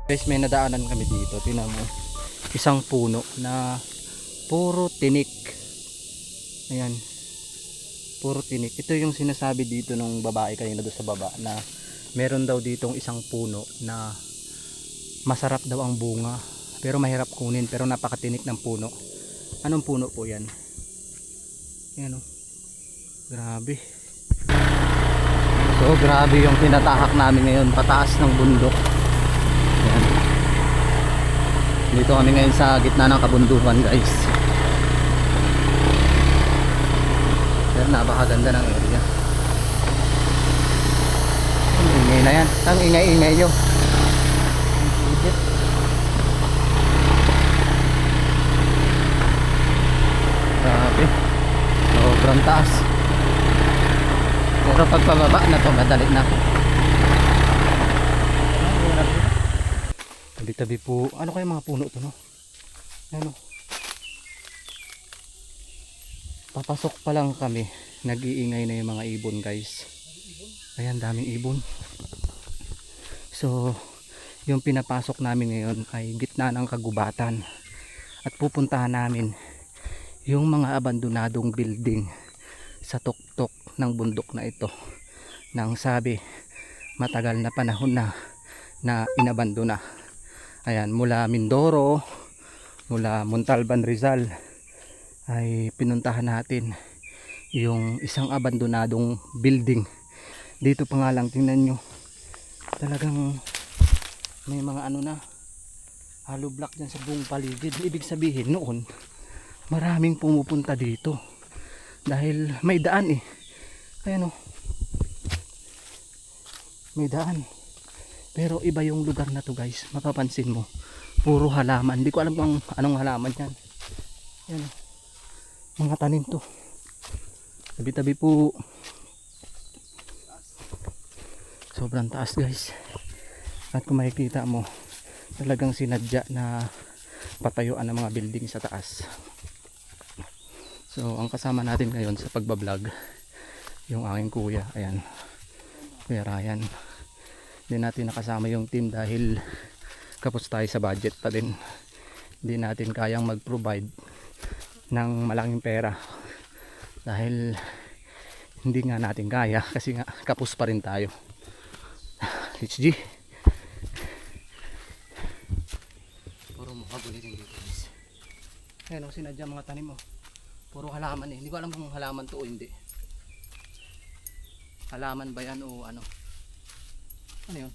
Guys, may nadaanan kami dito. Tingnan mo, isang puno na puro tinik. Ayan, puro tinik. Ito yung sinasabi dito nung babae kanina doon sa baba, na meron daw ditong isang puno na masarap daw ang bunga pero mahirap kunin, pero napakatinik ng puno. Anong puno po yan? Ayan o, grabe. So grabe yung tinatahak namin ngayon, pataas ng bundok. Ayan. Dito kami ngayon sa gitna ng kabundukan, guys. Pero napakaganda ng area. Ang ingay na yan, ang ingay-ingay nyo. Grabe, sobrang taas. Pero pag pababa na to, madali na. Tabi-tabi po. Ano kaya mga puno to, no? Ano? Papasok pa lang kami, nag-iingay na yung mga ibon, guys. Ayan, daming ibon. So yung pinapasok namin ngayon ay gitna ng kagubatan, at pupuntahan namin yung mga abandonadong building sa tuktok ng bundok na ito, nang sabi matagal na panahon na inabandona. Ayan, mula Mindoro, mula Montalban, Rizal, ay pinuntahan natin yung isang abandonadong building. Dito pa nga lang, tingnan nyo, talagang may mga ano na, hollow block dyan sa buong paligid. Ibig sabihin noon, maraming pumupunta dito dahil may daan eh. Ayan o, may daan. Pero iba yung lugar na to, guys. Mapapansin mo, puro halaman. Hindi ko alam kung anong halaman yan. Ayan o, mga tanim to. Tabi-tabi po. Sobrang taas, guys. At kung makikita mo, talagang sinadya na patayuan ng mga building sa taas. So ang kasama natin ngayon sa pagbablog, yung aking kuya. Ayan, Kuya Ryan. Hindi natin nakasama yung team dahil kapos tayo sa budget pa din. Hindi natin kayang mag-provide ng malaking pera dahil hindi nga natin kaya, kasi nga kapos pa rin tayo. HG, puro makabulitin dito, guys. Ayan o, sinadya mga tanim mo. Puro halaman eh. Hindi ko alam kung halaman to o hindi. Halaman ba yan o ano? Ano yun?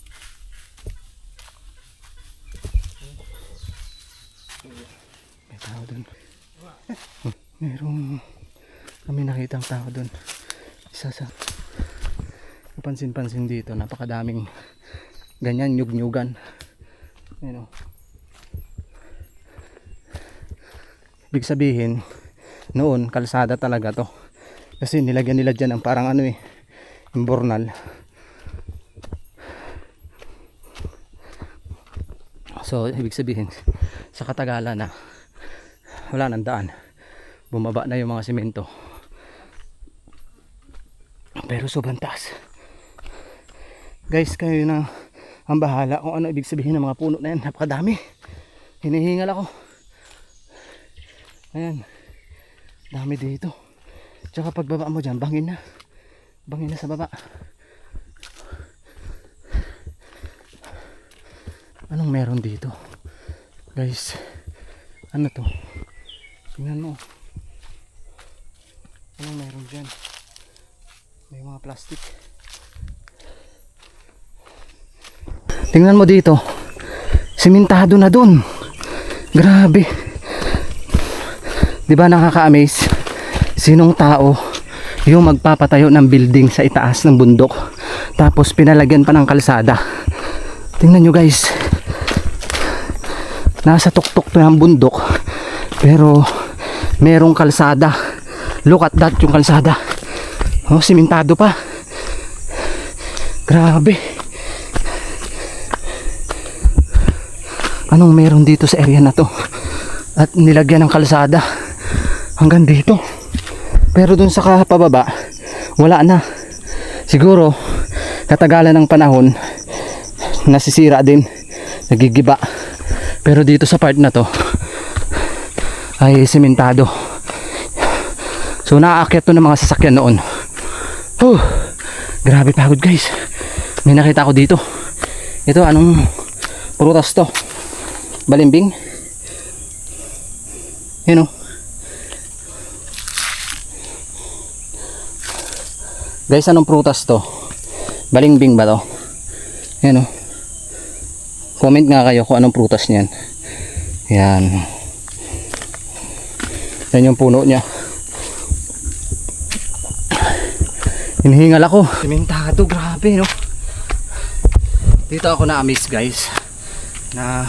May tao dun. Merong kami nakitang tao dun. Isa sa kapansin-pansin dito, napakadaming ganyan nyug-nyugan. Ayan o. Ibig sabihin noon kalsada talaga to, kasi nilagyan nila dyan ng parang ano eh, imbornal. So ibig sabihin sa katagalan na wala nang daan, bumaba na yung mga simento. Pero sobrang taas, guys. Kayo na ang bahala kung ano ibig sabihin ng mga puno na yan. Napakadami, hinihingal ako. Ayan, dami dito. Tsaka pagbaba mo dyan, bangin na sa baba. Anong meron dito, guys? Ano to? Tingnan mo, anong meron dyan? May mga plastic. Tingnan mo dito, simentado na dun. Grabe. Diba nakaka-amaze? Sinong tao yung magpapatayo ng building sa itaas ng bundok, tapos pinalagyan pa ng kalsada? Tingnan nyo, guys, nasa tuktok to ng bundok pero merong kalsada. Look at that, yung kalsada. Oh, simentado pa. Grabe. Anong meron dito sa area na to? At nilagyan ng kalsada hanggang dito. Pero dun sa pababa, wala na. Siguro katagalan ng panahon nasisira din, nagigiba. Pero dito sa part na to ay sementado. So naaakyat to ng mga sasakyan noon. Grabe pagod guys. May nakita ko dito. Ito anong prutas to? Balimbing? Yun o. Guys, anong prutas to? Balimbing ba to? Yan o. Comment nga kayo kung anong prutas niyan. Yan. Yan yung puno niya. Hinihingal ako. Sementado, grabe no. Dito ako na-amaze guys na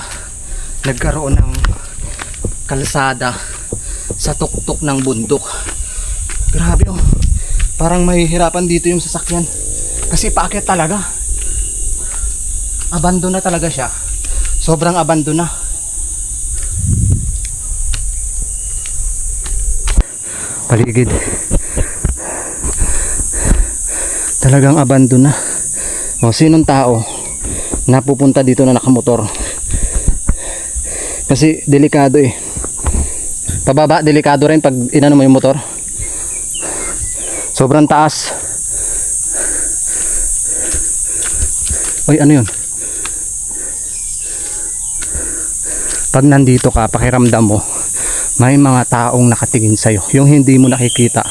nagkaroon ng kalsada sa tuktok ng bundok. Grabe oh. Parang mahihirapan dito yung sasakyan kasi paakyat talaga. Abandon na talaga siya. Sobrang abandon na. Paligid. Talagang abandon na. O sinong tao napupunta dito na nakamotor? Kasi delikado eh. Pababa delikado rin pag inano mo yung motor. Sobrang taas. Oy, ano yun? Pag nandito ka, pakiramdam mo may mga taong nakatingin sa'yo, yung hindi mo nakikita.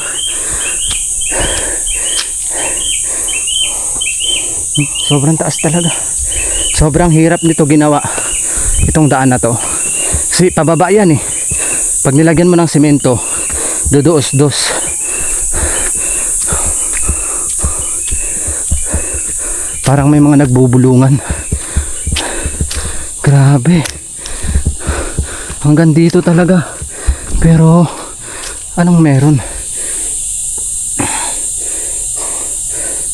Sobrang taas talaga. Sobrang hirap nito ginawa, itong daan na to. Kasi pababa yan eh. Pag nilagyan mo ng semento, dodoos-dos. Parang may mga nagbubulungan. Grabe. Hanggang dito talaga. Pero anong meron?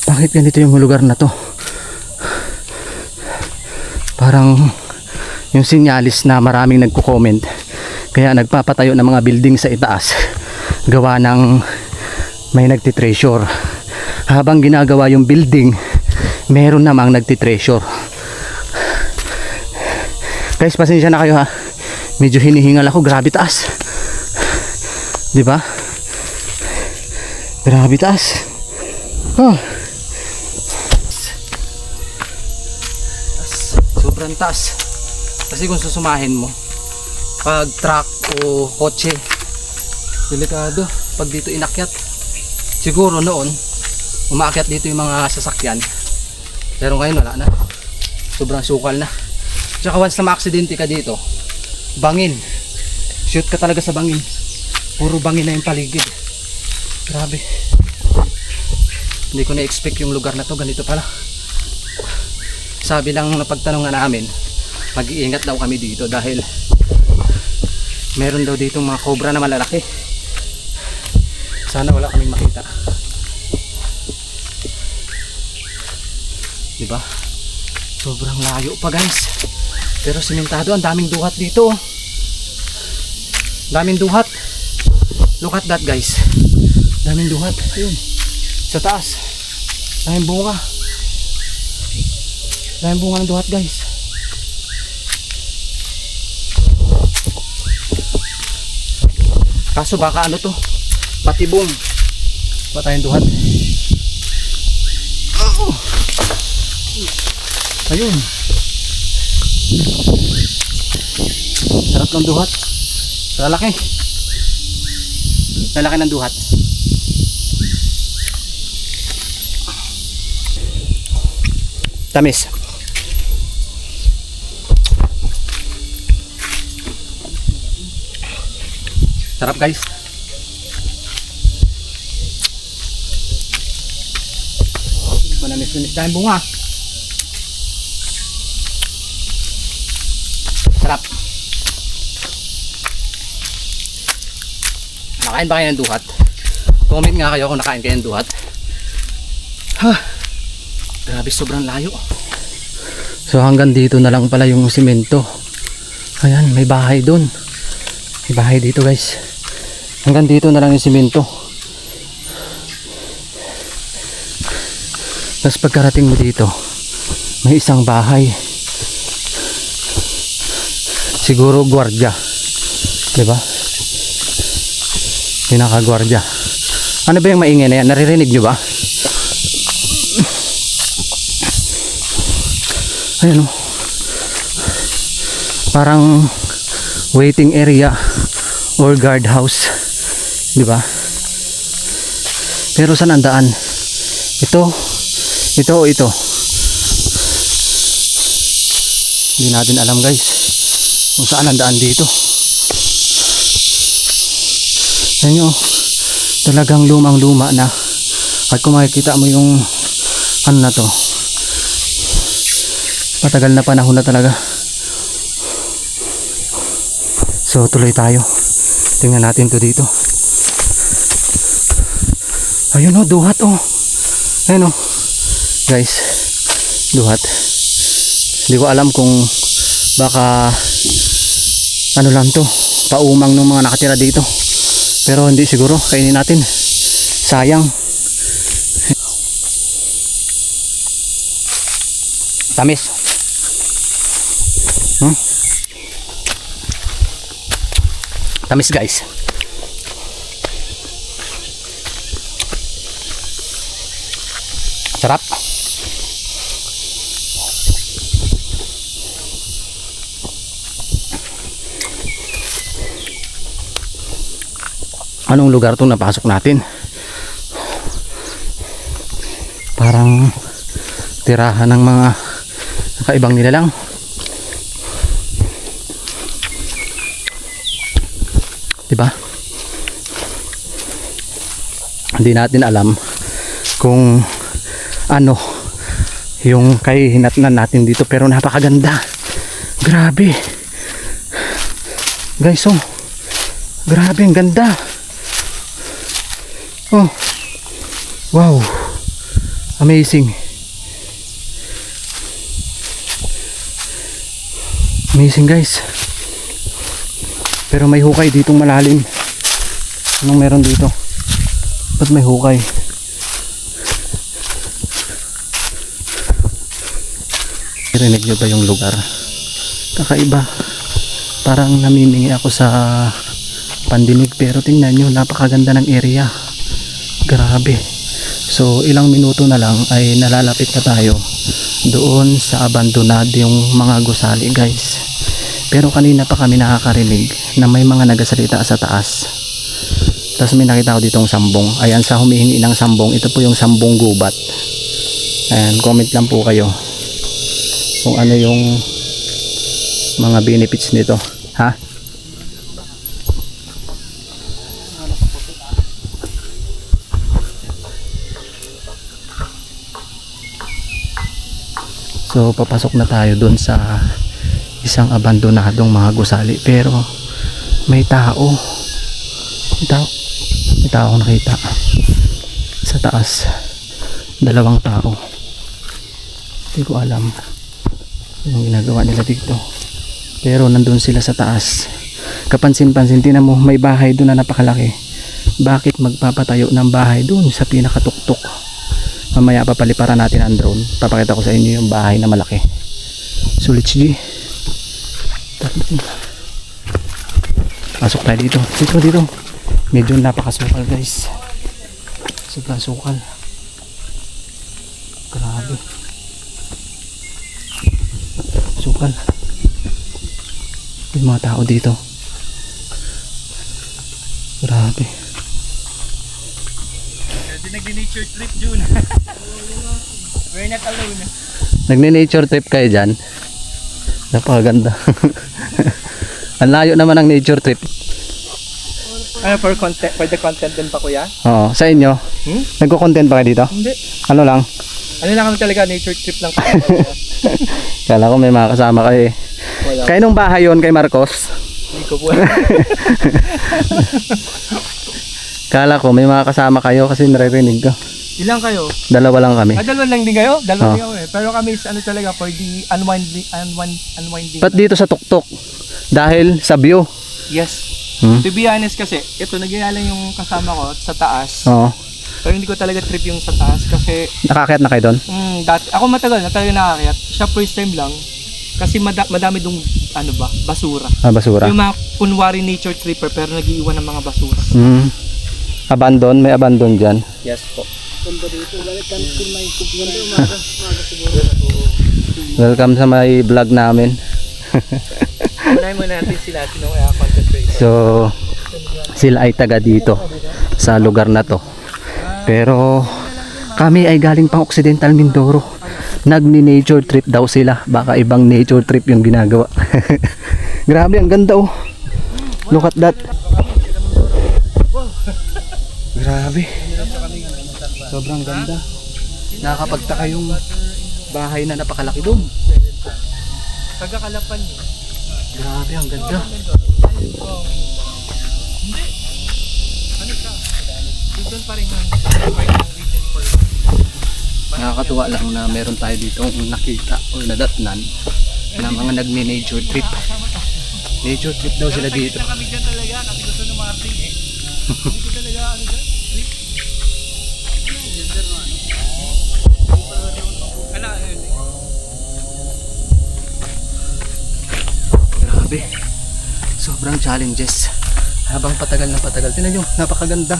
Bakit ganito yung lugar na to? Parang yung sinyalis na maraming nagko-comment. Kaya nagpapatayo ng mga building sa itaas. Gawa ng may nagtitreasure. Habang ginagawa yung building, meron namang nagtitreasure. Guys, pasensya na kayo ha. Medyo hinihingal ako, grabe taas. 'Di ba? Grabe taas. Sobrang taas. Kasi kung susumahin mo, pag truck o kotse, delikado pag dito inakyat. Siguro noon umaakyat dito yung mga sasakyan. Pero ngayon wala na. Sobrang sukal na. Tsaka once na ma-aksidente ka dito, bangin. Shoot ka talaga sa bangin. Puro bangin na yung paligid. Grabe. Hindi ko na-expect yung lugar na to ganito pala. Sabi lang na pagtanungan namin, mag-iingat daw kami dito dahil meron daw ditong mga cobra na malalaki. Sana wala kaming makita. Diba? Sobrang layo pa guys. Pero simentado, ang daming duhat dito. Daming duhat. Look at that guys. Daming duhat. Ayun. Sa taas. Daming bunga. Daming bunga ng duhat guys. Kaso baka ano to? Patibong. Patayang duhat. Ayun. Sarap ng duhat. Lalaki. Lalaki ng duhat. Tamis. Sarap guys. Manamis-namis tayong bunga. Sarap. Nakain ba kayo ng duhat? Comment nga kayo kung nakain kayo ng duhat. Grabe, sobrang layo. So hanggang dito na lang pala yung simento. Ayan, may bahay doon. May bahay dito guys. Hanggang dito na lang yung simento. Tapos pagkarating mo dito, may isang bahay. siguro gwardiya, di ba? Pinakagwardya. Ano ba yung maingay na yan? Naririnig nyo ba? Ayun oh. Parang waiting area or guard house, di ba? Pero saan ang daan? Ito o ito? Hindi natin alam guys kung saan ang daan dito. Yan nyo, talagang lumang luma na. At kung makikita mo yung ano na to, matagal na panahon na talaga. So tuloy tayo, tingnan natin to dito. Ayun o, duhat o. Ayun o guys, duhat. Hindi ko alam kung baka ano lang to, paumang ng mga nakatira dito. Pero hindi siguro, kainin natin. Sayang. Tamis. Tamis guys. Sarap. Anong lugar itong napasok natin? Parang tirahan ng mga kakaibang nilalang. Diba? Hindi natin alam kung ano yung kahihinatnan natin dito, pero napakaganda. Grabe. Guys, oh. Grabe, ang ganda. Oh. Wow. Amazing. Amazing guys. Pero may hukay ditong malalim. Anong meron dito? Ba't may hukay? Narinig nyo ba yung lugar? Kakaiba. Parang namimingi ako sa pandinig, pero tingnan nyo, napakaganda ng area. Grabe. So ilang minuto na lang ay nalalapit na tayo doon sa abandonado yung mga gusali guys. Pero kanina pa kami nakakarinig na may mga nagasalita sa taas. Tapos may nakita ko ditong sambong. Ayan, sa humihingi ng sambong, ito po yung sambong gubat. Ayan, comment lang po kayo kung ano yung mga benefits nito. Ha? So papasok na tayo doon sa isang abandonadong mga gusali, pero may tao. May tao nakita sa taas. Dalawang tao. Hindi ko alam anong ginagawa nila dito, pero nandun sila sa taas. Kapansin-pansin, tinan mo, may bahay doon na napakalaki. Bakit magpapatayo ng bahay doon sa pinakatuktok? Mamaya papaliparan natin ang drone, papakita ko sa inyo yung bahay na malaki. Sulit G. Pasok tayo dito. Dito. Medyo napakasukal guys. Sobrang sukal. Grabe. Sukal. May mga tao dito. Grabe. Nag-nature trip June. We're not alone. Nagne-nature trip kayo dyan? Napakaganda. Ang layo naman ng nature trip. Ano, for the content din pa kuya? Oo, sa inyo? Nagko-content ba kayo dito? Hindi. Ano lang? Ano lang kami talaga, nature trip lang. Kala ko may mga kasama kayo eh. Wala. Kayo nung bahay yun kay Marcos? Hindi ko po. Kala ko may mga kasama kayo kasi naririnig ko. Ilang kayo? Dalawa lang kami. Dalawa lang din kayo? Dalawa Oh. din kami. Pero kami is ano talaga for the unwinding. Ba't dito sa tuktok? Dahil sa view. Yes. Hmm? To be honest kasi, ito nagyaya lang yung kasama ko sa taas. Oo. Pero hindi ko talaga trip yung sa taas kasi Nakakayat na kayo doon? dati, ako matagal na talaga nakakayat. Siya first time lang. Kasi madami dong ano ba, basura. Basura. Yung mga kunwari nature tripper pero nagiiwan ng mga basura. Abandon, may abandon dyan. Yes po. Welcome sa may vlog namin. Unahin muna natin sila, sino kaya content creator. So, sila ay taga dito sa lugar na to. Pero kami ay galing pang Occidental Mindoro. Nagni-nature trip daw sila. Baka ibang nature trip yung ginagawa. Grabe, ang ganda oh. Look at that. Grabe. Sobrang ganda. Nakakapagtaka yung bahay na napakalaki doon. Pagkakalapan niyo. Grabe, ang ganda. Doon pa rin yung Nakakatuwa lang na meron tayo dito nakita o nadatnan na mga nagmi-nature trip. Nature trip daw sila dito. kami dyan talaga kasi gusto ng marting eh. Hindi ko talaga ano dyan. Trip. Ala, ano yun eh. Grabe. Sobrang challenges. Habang patagal na patagal. Tingnan nyo, napakaganda.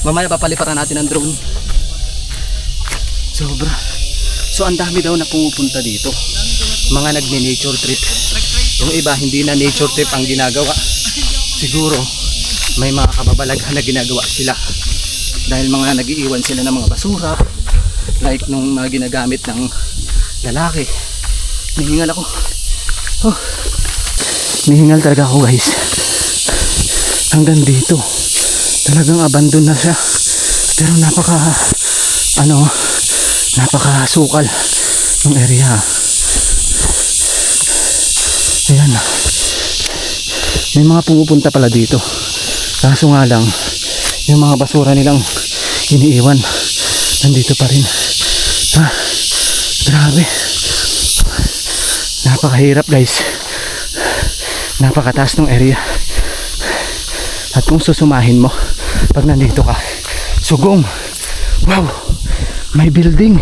Mamaya papalipatan natin ang drone. Sobra. So ang dami daw na pumupunta dito. Mga nagmi-nature trip. Yung iba hindi na nature trip ang ginagawa. Siguro may mga kababalaghan na ginagawa sila. Dahil mga nag-iiwan sila ng mga basura. Like nung mga ginagamit ng lalaki. Nihingal ako. Oh. Nihingal talaga ako guys. Hanggang dito. Talagang abandon na siya. Pero napakasukal ng area. Ayan. May mga pumupunta pala dito. Kaso nga lang, yung mga basura nilang iniiwan, nandito pa rin. Grabe. Napakahirap guys. Napakataas ng area. At kung susumahin mo, pag nandito ka, sugong. Wow! May building.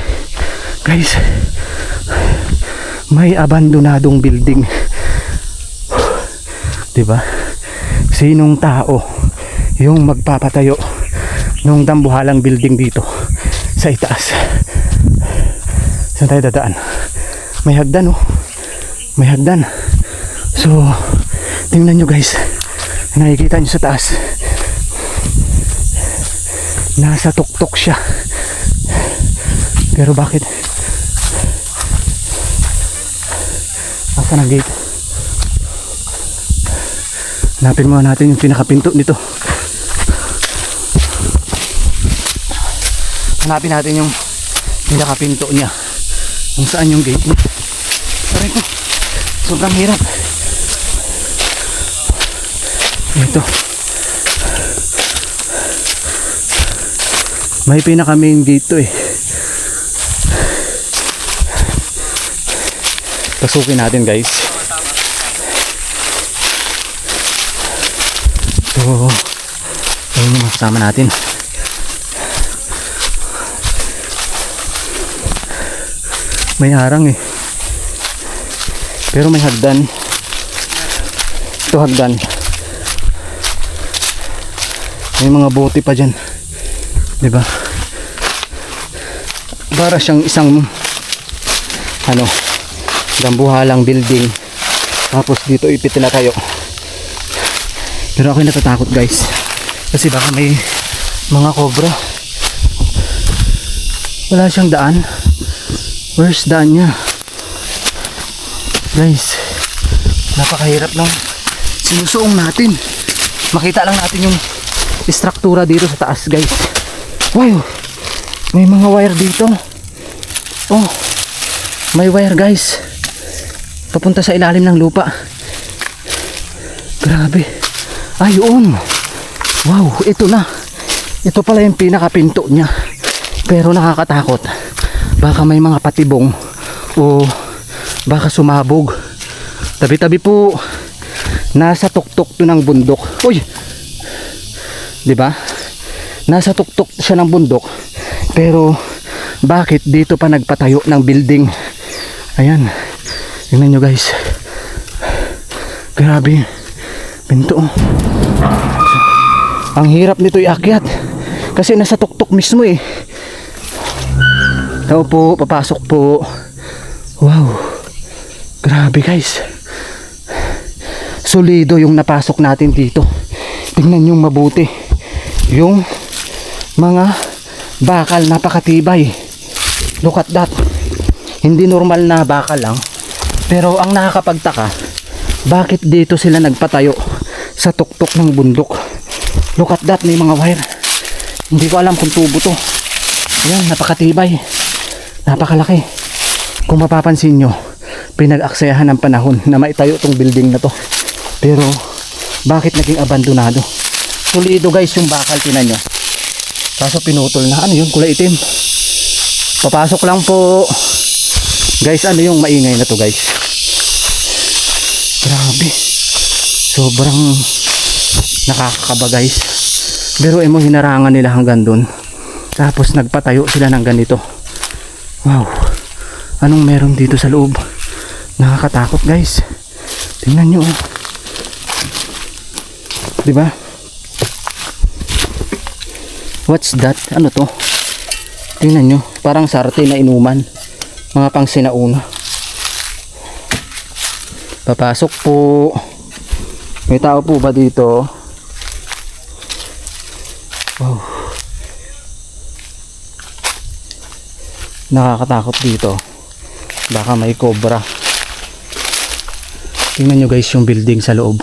Guys, may abandonadong building. Diba? Sinong tao yung magpapatayo ng dambuhalang building dito sa itaas? Saan tayo dadaan? May hagdan oh. May hagdan. So, tingnan nyo guys. Nakikita nyo sa taas. Nasa tuktok siya. Pero bakit? Asan ang gate? Hanapin muna natin yung pinakapinto nito. Hanapin natin yung pinakapinto niya. Kung saan yung gate niya. Aray ko. Sobrang hirap. Ito. May pinaka main gate to eh. Pasukin natin guys. So, ayun yung kasama natin. May harang eh. Pero may hagdan. Ito hagdan. May mga bote pa dyan. Diba? Para siyang isang dambuhalang building. Tapos dito ipitin na tayo. Pero ako natatakot guys. Kasi baka may mga cobra. Wala siyang daan. Where's daan niya? Guys, napakahirap lang. Sinusuong natin. Makita lang natin yung struktura dito sa taas guys. Wow, may mga wire dito. Oh, may wire guys. Papunta sa ilalim ng lupa. Grabe. Ayun. Wow, ito na. Ito pala yung pinakapinto niya. Pero nakakatakot. Baka may mga patibong o baka sumabog. Tabi-tabi po. Nasa tuktok to ng bundok. Uy. 'Di ba? Nasa tuktok siya ng bundok. Pero bakit dito pa nagpatayo ng building? Ayan. Tingnan nyo guys. Grabe. Pinto. Ang hirap nito iakyat. Kasi nasa tuktok mismo eh. Tao po, papasok po. Wow. Grabe guys. Solido yung napasok natin dito. Tingnan yung mabuti. Yung mga bakal, napakatibay. Look at that. Hindi normal na bakal lang. Pero ang nakakapagtaka, bakit dito sila nagpatayo sa tuktok ng bundok? Look at that, may mga wire. Hindi ko alam kung tubo to. Ayan, napakatibay. Napakalaki. Kung mapapansin nyo, pinag-aksayahan ng panahon na maitayo tong building na to. Pero bakit naging abandonado? Solido guys yung bakal, tinan nyo. Kaso pinutol na. Ano yun? Kulay itim. Papasok lang po. Guys, ano yung maingay na to guys? Grabe. Sobrang nakakakaba guys. Pero mo hinarangan nila hanggang dun. Tapos nagpatayo sila ng ganito. Wow. Anong meron dito sa loob? Nakakatakot guys. Tingnan nyo. Diba? What's that? Ano to? Tingnan nyo. Parang sarte na inuman. Mga pang sinauna. Papasok po. May tao po ba dito? Wow. Nakakatakot dito. Baka may cobra. Tingnan nyo guys yung building sa loob.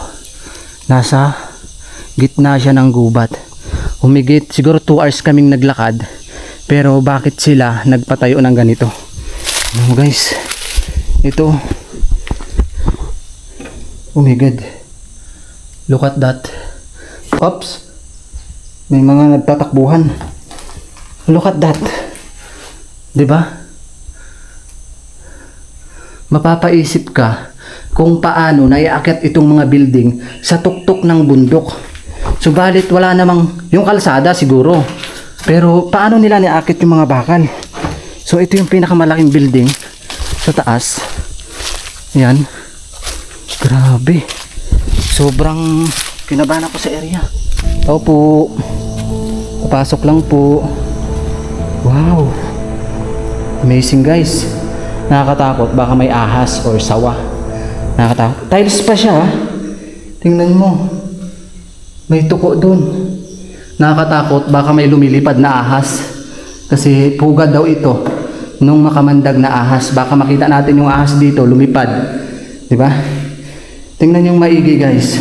Nasa gitna siya ng gubat. Humigit siguro 2 hours kaming naglakad. Pero bakit sila nagpatayo ng ganito? Ano guys? Ito. Oh my god. Look at that. Oops. May mga nagtatakbuhan. Look at that. 'Di ba? Mapapaisip ka kung paano naiaakyat itong mga building sa tuktok ng bundok. Subalit wala namang yung kalsada siguro. Pero paano nila niaakit yung mga bakal? So ito yung pinakamalaking building sa taas. Yan. Grabe. Sobrang kinabahan ako sa area. Tao po. Papasok lang po. Wow. Amazing guys. Nakakatakot. Baka may ahas or sawa. Nakakatakot. Tiles pa siya. Tingnan mo. May tuko dun. Nakakatakot. Baka may lumilipad na ahas. Kasi pugad daw ito nung makamandag na ahas. Baka makita natin yung ahas dito lumipad. 'Di ba? Tingnan yung maigi guys.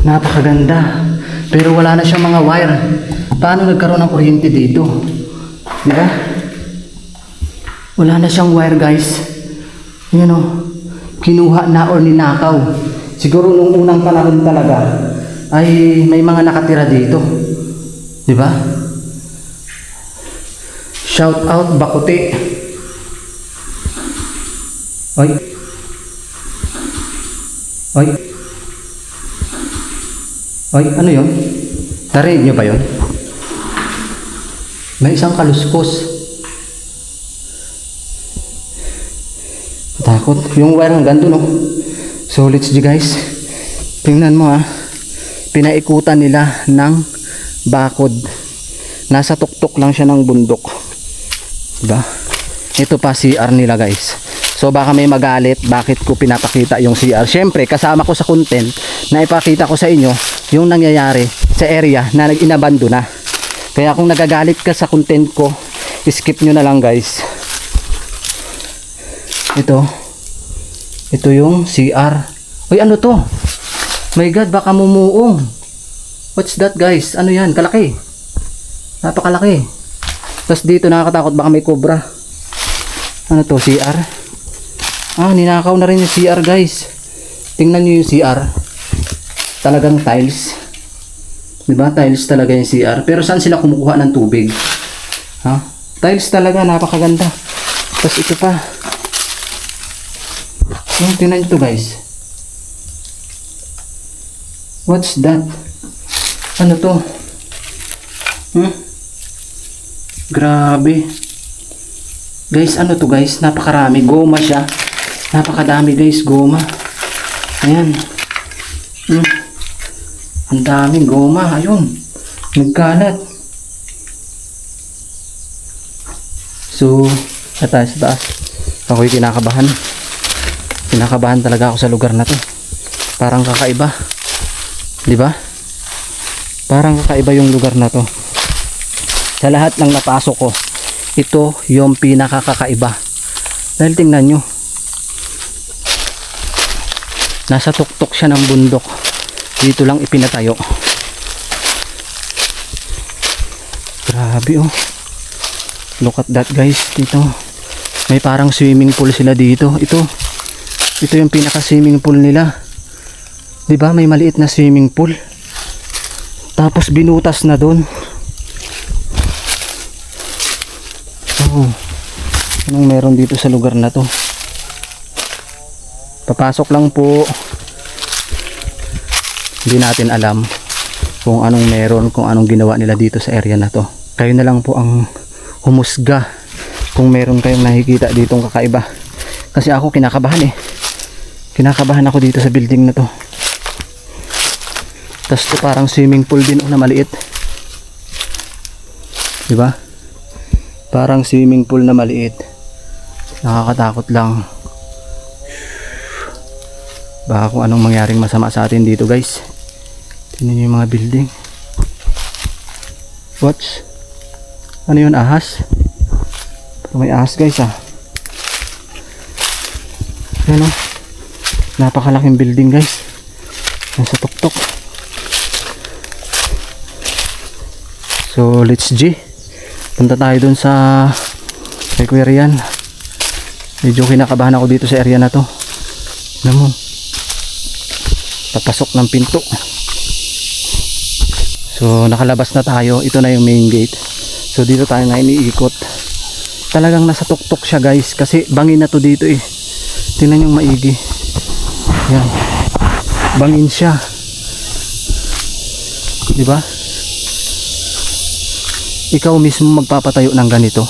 Napakaganda. Pero wala na siyang mga wire. Paano nagkaroon ng kuryente dito? 'Di ba? Wala na siyang wire guys. Yan o. Kinuha na or ninakaw. Siguro nung unang panahon talaga ay may mga nakatira dito. 'Di ba? Shout out Bakuti. Oy. Oy. Oy, ano yun? Narinig nyo ba yun? May isang kaluskos. Takot. Yung wire hanggang doon, oh. Solid guys. Tingnan mo, ha. Pinaikutan nila ng bakod. Nasa tuktok lang siya ng bundok. Diba? Ito pa CR nila guys. So baka may magalit bakit ko pinapakita yung CR. Syempre kasama ko sa content na ipakita ko sa inyo yung nangyayari sa area na nag-inabando na. Kaya kung nagagalit ka sa content ko, skip nyo na lang guys. Ito yung CR. Uy, ano to? My god, baka mumuong. What's that guys? Ano yan? Kalaki. Napakalaki. Tapos dito nakakatakot, baka may cobra. Ano to? CR? Ah, ninakaw na rin yung CR guys. Tingnan nyo yung CR. Talagang tiles. Diba? Tiles talaga yung CR. Pero saan sila kumukuha ng tubig? Ha? Tiles talaga, napakaganda. Tapos ito pa. Tingnan nyo to guys. What's that? Ano to? Grabe. Guys, ano to guys? Napakarami. Goma siya. Napakadami guys, goma. Ayan. Ang daming goma. Ayun. Nagkalat. So, sa taas. Ako'y kinakabahan. Kinakabahan talaga ako sa lugar na to. Parang kakaiba. Di ba? Parang kakaiba yung lugar na to. Sa lahat ng napasok ko, ito yung pinakakakaiba. Dahil tingnan nyo, nasa tuktok siya ng bundok. Dito lang ipinatayo. Grabe oh. Look at that guys. Dito may parang swimming pool sila dito. Ito yung pinaka swimming pool nila. Diba may maliit na swimming pool, tapos binutas na doon. Oh, anong meron dito sa lugar na to? Papasok lang po. Hindi natin alam kung anong meron, kung anong ginawa nila dito sa area na to. Kayo na lang po ang humusga kung meron kayong nakikita ditong kakaiba. Kasi ako kinakabahan eh. Kinakabahan ako dito sa building na to. Tapos to parang swimming pool din na maliit. Diba? Parang swimming pool na maliit. Nakakatakot lang. Baka kung anong mangyaring masama sa atin dito guys. Tingnan nyo yung mga building. Watch. Ano yun, ahas? Parang may ahas guys ah. Yan oh. Napakalaking building guys. Nasa tuktok. So let's G. Punta tayo dun sa kay Kuya Rian. Medyo kinakabahan ako dito sa area na to. Alam mo, papasok ng pinto. So nakalabas na tayo. Ito na yung main gate. So dito tayo na iniikot. Talagang nasa tuktok siya guys. Kasi bangin na to dito eh. Tingnan yung maigi. Yan. Bangin siya. Diba? Ikaw mismo magpapatayo ng ganito.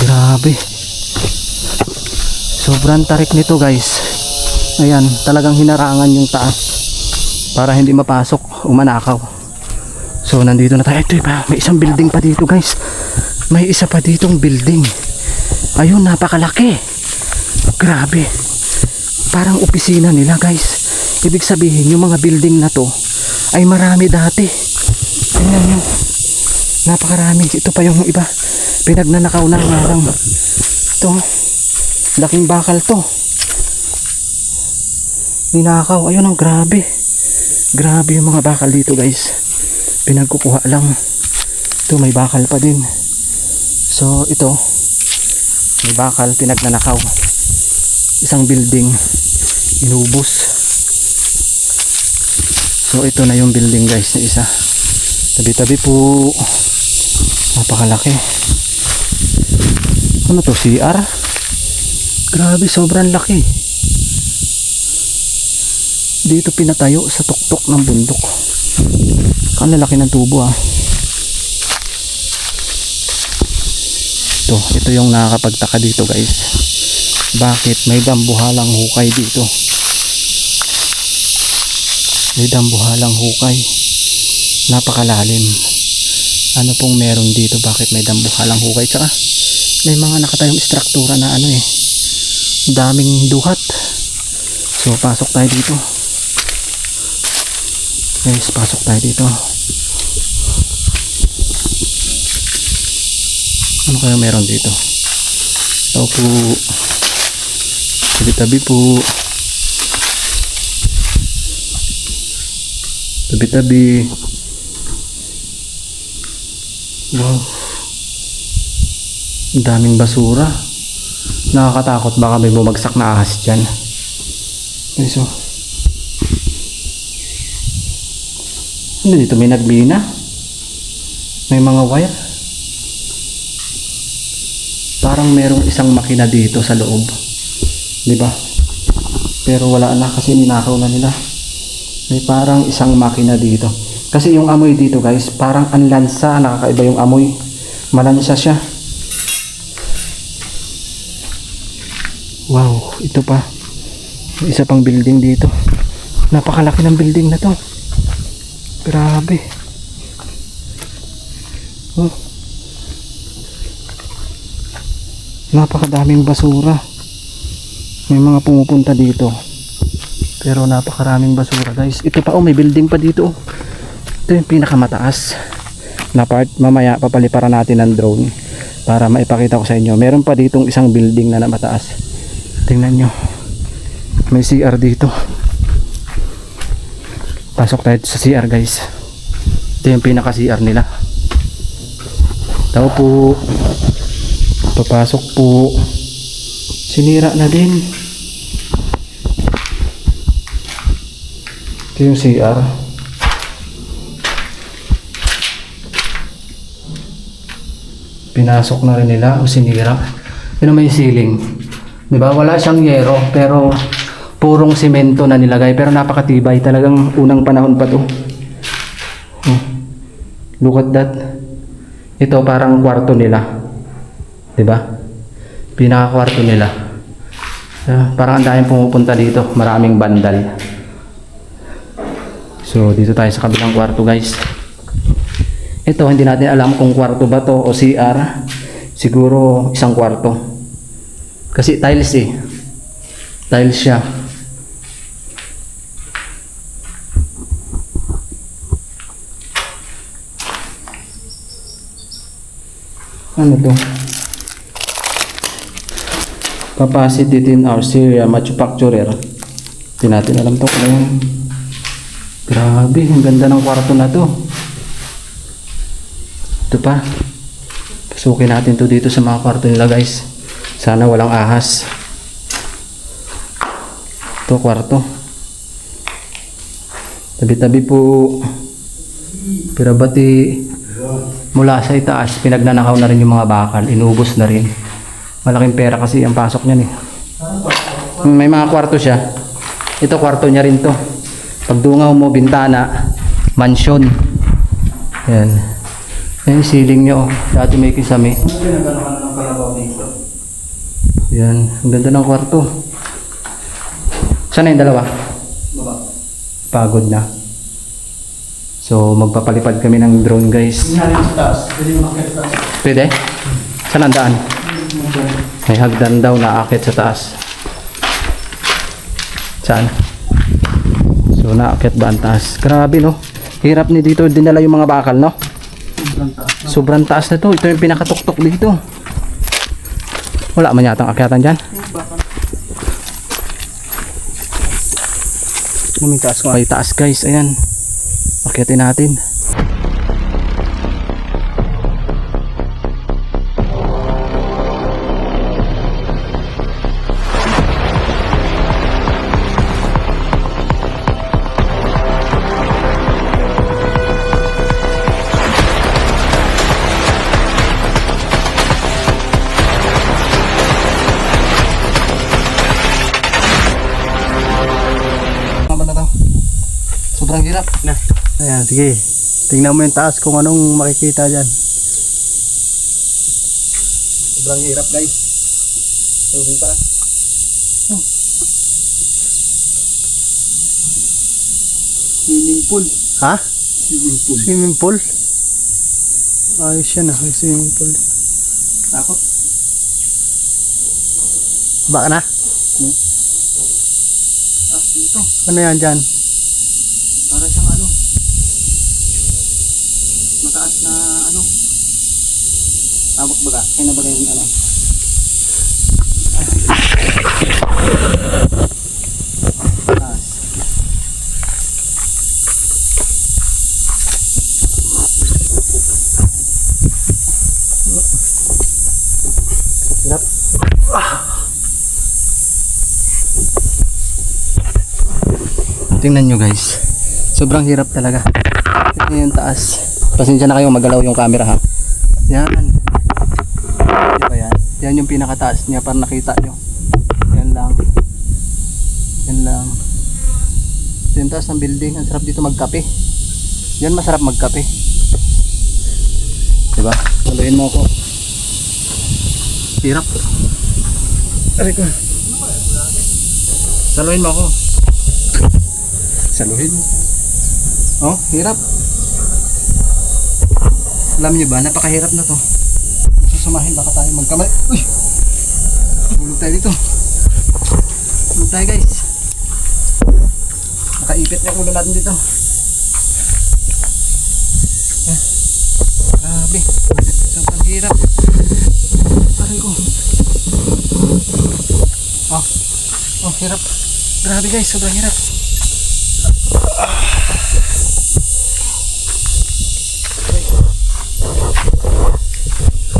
Grabe. Sobrang tarik nito guys. Ayan, talagang hinarangan yung taas para hindi mapasok o manakaw. So nandito na tayo. Ito pa, may isang building pa dito guys. May isa pa ditong building. Ayun, napakalaki. Grabe. Parang opisina nila guys. Ibig sabihin yung mga building na to ay marami dati. Tingnan nyo, napakarami. Ito pa yung iba, pinagnanakaw na lang. Ito, laking bakal to. Ninakaw. Ayun ang grabe. Grabe yung mga bakal dito guys. Pinagkukuha lang. Ito may bakal pa din. So ito, may bakal, pinagnanakaw. Isang building inubos. So ito na yung building guys na isa. Tabi-tabi po. Napakalaki. Ano to, CR? Grabe, sobrang laki. Dito pinatayo sa tuktok ng bundok. Ang lalaki ng tubo ah. Ito yung nakakapagtaka dito guys. Bakit may dambuhalang hukay dito? May dambuhalang hukay. Napakalalim. Ano pong meron dito? Bakit may dambuhalang hukay? Tsaka may mga nakatayong struktura na ano eh. Daming duhat. So pasok tayo dito. Guys, pasok tayo dito. Ano kaya meron dito? Ito po. Tabi-tabi po. Tabi-tabi. Wow. Ang daming basura. Nakakatakot, baka may bumagsak na ahas dyan. Okay, so ano dito? May nagbina. May mga wire. Parang merong isang makina dito sa loob. Diba? Pero wala na kasi ninakaw na nila. May parang isang makina dito. Kasi yung amoy dito guys, parang anlansa. Nakakaiba yung amoy. Malansa siya. Wow, ito pa. May isa pang building dito. Napakalaki ng building na to. Grabe. Oh. Napakadaming basura. May mga pumupunta dito. Pero napakaraming basura guys. Ito pa may building pa dito. Ito yung pinakamataas na part. Mamaya papaliparan natin ng drone para maipakita ko sa inyo. Meron pa ditong isang building na mataas. Tingnan nyo. May CR dito. Pasok tayo sa CR guys. Ito yung pinaka CR nila. Tao po. Papasok po. Sinira na din. Ito yung CR. Pinasok na rin nila o sinira. Yun may ceiling. Diba? Wala siyang yero pero purong semento na nilagay pero napakatibay. Talagang unang panahon pa to. Look at that. Ito parang kwarto nila. Diba? Pinaka-kwarto nila. Parang ang daming pumupunta dito. Maraming bandal. So dito tayo sa kabilang kwarto guys. Ito hindi natin alam kung kwarto ba to o CR. Siguro isang kwarto. Kasi tiles eh. Tiles siya. Ano to? Capacity in our Syria manufacturer. Hindi natin alam to kung ano. Grabe, ang ganda ng kwarto na to. Ito pa. Pasukin natin to dito sa mga kwarto nila guys. Sana walang ahas. Ito kwarto. Tabi-tabi po. Pero bati mula sa itaas, pinagnanakaw na rin yung mga bakal. Inubos na rin. Malaking pera kasi ang pasok niyan eh. May mga kwarto siya. Ito kwarto niya rin to. Pagdungaw mo, bintana, mansion. Yan. Yan yung ceiling nyo. Dati may kisame. Yan. Ang ganda ng kwarto. Saan na yung dalawa? Pagod na. So magpapalipad kami ng drone guys. Pwede? Saan ang daan? May hagdan daw na aakyat sa taas. Saan? So naakyat ba ang taas? Grabe no. Hirap ni dito dinala yung mga bakal no. Sobrang taas na to. Ito yung pinakatuktok dito. Wala man yatang akyatan dyan. May taas ko. May taas guys. Ayan. Akyatin natin. Sobrang hirap. Na. Ayan, sige. Tingnan mo yung taas kung anong makikita dyan. Sobrang hirap guys. Sobrang taas. Swimming pool. Ha? Swimming pool. Swimming pool? Ayos yan ah. May swimming pool. Takot. Baka na? Taas dito. Ano yan dyan? Para siyang ano, mataas na ano, tawag baga, kaya na baga yung ano. Taas. Hirap. Tingnan nyo guys. Sobrang hirap talaga. Ito yung taas. Pasensya na kayo magalaw yung camera ha. Yan. Diba yan? Yan yung pinakataas niya para nakita nyo. Yan lang. Yan lang. Ito yung taas ng building. Ang sarap dito magkape. Yan masarap magkape. Diba? Saluhin mo ako. Hirap. Aray ko. Saluhin mo ako. Saluhin mo. Oh, hirap. Alam niyo ba, napakahirap na to. Susumahin, baka tayo magkamali. Uy! Tulog tayo dito. Tulog tayo guys. Nakaipit na yung ulo natin dito. Grabe. Sobrang hirap. Aray ko. Oh, hirap. Grabe guys, sobrang hirap.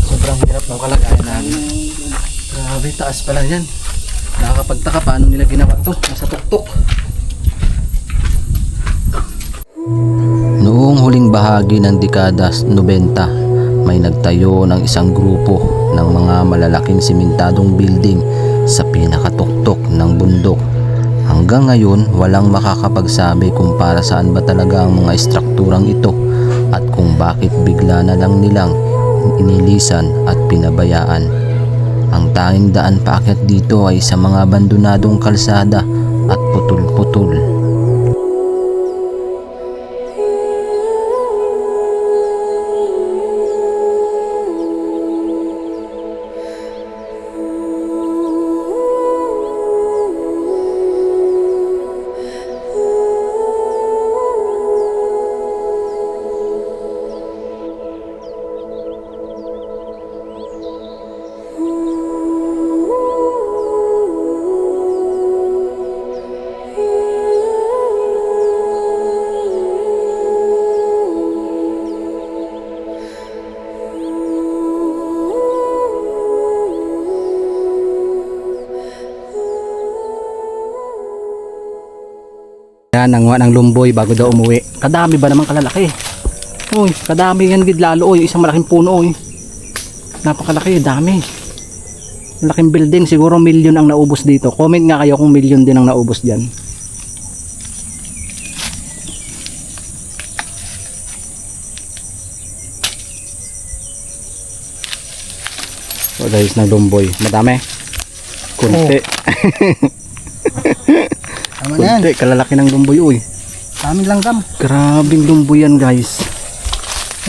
Sobrang hirap ng kalagayan namin. Grabe, taas pala yan. Nakakapagtaka paano nila ginawa to. Nasa tuktok. Noong huling bahagi ng dekada 90, may nagtayo ng isang grupo ng mga malalaking simentadong building sa pinakatuktok ng bundok. Hanggang ngayon, walang makakapagsabi kung para saan ba talaga ang mga estrukturang ito at kung bakit bigla na lang nilang inilisan at pinabayaan. Ang tanging daan paakyat dito ay sa mga abandonadong kalsada at putol-putol. Yan, nanguha ng lumboy bago daw umuwi. Kadami ba naman kalalaki? Uy, kadami yan gid lalo. Uy, isang malaking puno. Uy. Napakalaki, dami. Laking building, siguro milyon ang naubos dito. Comment nga kayo kung milyon din ang naubos dyan. So guys, ng lumboy. Madami. Kunti. Tama na yan. Kunti, kalalaki ng lumboy. Uy. Aming langgam. Grabing lumboy yan guys.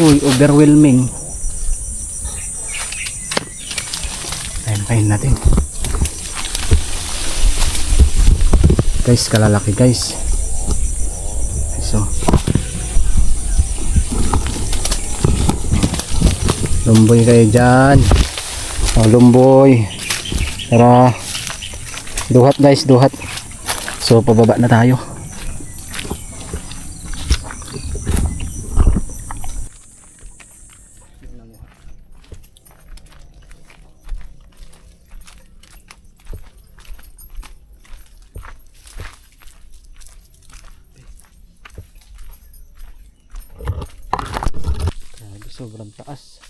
Uy, overwhelming. Pahin natin. Guys, kalalaki guys. So. Lumboy kayo dyan. Oh, lumboy. Tara. Duhat guys, duhat. So, pababa na tayo. Grabe, sobrang taas.